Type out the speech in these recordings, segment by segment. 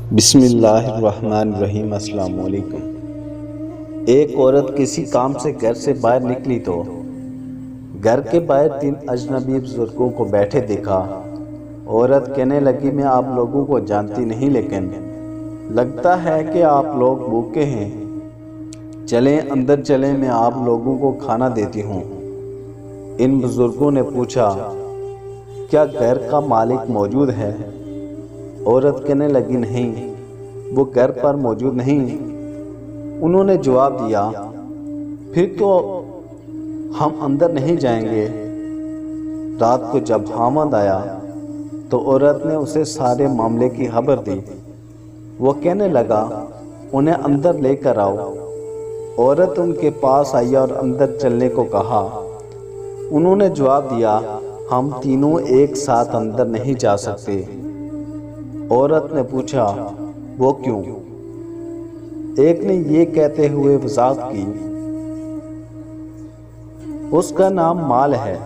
بسم اللہ الرحمن الرحیم۔ السلام علیکم۔ ایک عورت کسی کام سے گھر سے باہر نکلی تو گھر کے باہر 3 اجنبی بزرگوں کو بیٹھے دیکھا۔ عورت کہنے لگی، میں آپ لوگوں کو جانتی نہیں، لیکن لگتا ہے کہ آپ لوگ بھوکے ہیں، چلیں اندر چلیں، میں آپ لوگوں کو کھانا دیتی ہوں۔ ان بزرگوں نے پوچھا، کیا گھر کا مالک موجود ہے؟ عورت کہنے لگی، نہیں، وہ گھر پر موجود نہیں۔ انہوں نے جواب دیا، پھر تو ہم اندر نہیں جائیں گے۔ رات کو جب خاوند آیا تو عورت نے اسے سارے معاملے کی خبر دی۔ وہ کہنے لگا، انہیں اندر لے کر آؤ۔ عورت ان کے پاس آئی اور اندر چلنے کو کہا۔ انہوں نے جواب دیا، ہم تینوں ایک ساتھ اندر نہیں جا سکتے۔ عورت نے پوچھا، وہ کیوں؟ ایک نے یہ کہتے ہوئے وضاحت کی، اس کا نام مال ہے،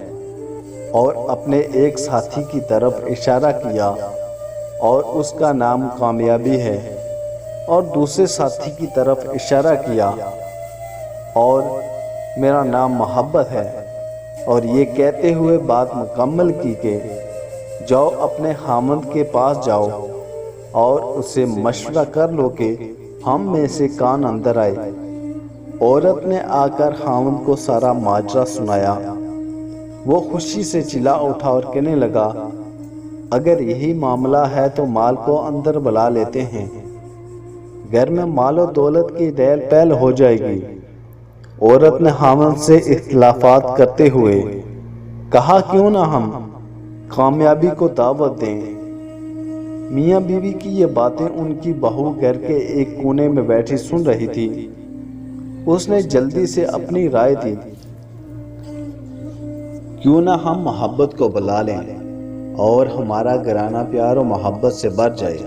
اور اپنے ایک ساتھی کی طرف اشارہ کیا، اور اس کا نام کامیابی ہے، اور دوسرے ساتھی کی طرف اشارہ کیا، اور میرا نام محبت ہے، اور یہ کہتے ہوئے بات مکمل کی کہ جاؤ اپنے خاوند کے پاس جاؤ اور اس سے مشورہ کر لو کہ ہم میں سے کون اندر آئے۔ عورت نے آ کر خاوند کو سارا ماجرا سنایا۔ وہ خوشی سے چلا اٹھا اور کہنے لگا، اگر یہی معاملہ ہے تو مال کو اندر بلا لیتے ہیں، گھر میں مال و دولت کی ریل پیل ہو جائے گی۔ عورت نے خاوند سے اختلافات کرتے ہوئے کہا، کیوں نہ ہم کامیابی کو دعوت دیں۔ میاں بیوی کی یہ باتیں ان کی بہو گھر کے ایک کونے میں بیٹھی سن رہی تھی۔ اس نے جلدی سے اپنی رائے دی، کیوں نہ ہم محبت کو بلا لیں اور ہمارا گھرانہ پیار و محبت سے بھر جائے۔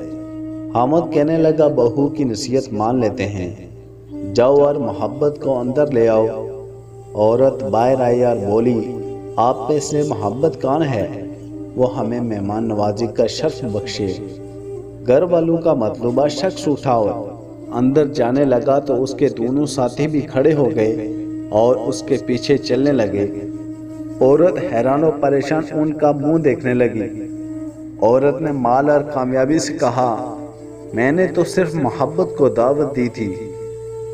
خاوند کہنے لگا، بہو کی نصیحت مان لیتے ہیں، جاؤ اور محبت کو اندر لے آؤ۔ عورت باہر آئی اور بولی، آپ میں سے محبت کون ہے؟ وہ ہمیں مہمان نوازی کا شرف بخشے۔ گھر والوں کا مطلوبہ شخص اٹھا اور اندر جانے لگا تو اس کے دونوں ساتھی بھی کھڑے ہو گئے اور اس کے پیچھے چلنے لگے۔ عورت حیران و پریشان ان کا منہ دیکھنے لگی۔ عورت نے مال اور کامیابی سے کہا، میں نے تو صرف محبت کو دعوت دی تھی،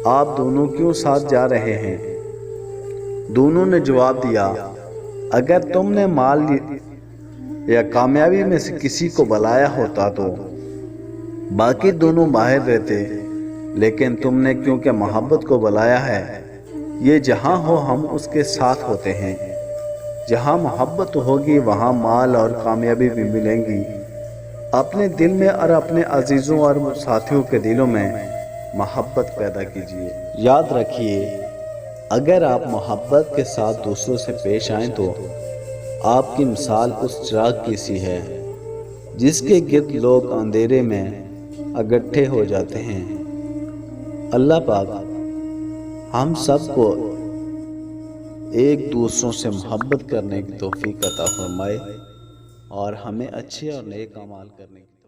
آپ دونوں کیوں ساتھ جا رہے ہیں؟ دونوں نے جواب دیا، اگر تم نے مال یا کامیابی میں سے کسی کو بلایا ہوتا تو باقی دونوں باہر رہتے، لیکن تم نے کیونکہ محبت کو بلایا ہے، یہ جہاں ہو ہم اس کے ساتھ ہوتے ہیں۔ جہاں محبت ہوگی وہاں مال اور کامیابی بھی ملیں گی۔ اپنے دل میں اور اپنے عزیزوں اور ساتھیوں کے دلوں میں محبت پیدا کیجیے۔ یاد رکھیے، اگر آپ محبت کے ساتھ دوسروں سے پیش آئیں تو آپ کی مثال اس چراغ کی سی ہے جس کے گرد لوگ اندھیرے میں اکٹھے ہو جاتے ہیں۔ اللہ پاک ہم سب کو ایک دوسروں سے محبت کرنے کی توفیق عطا فرمائے اور ہمیں اچھے اور نیک اعمال کرنے کی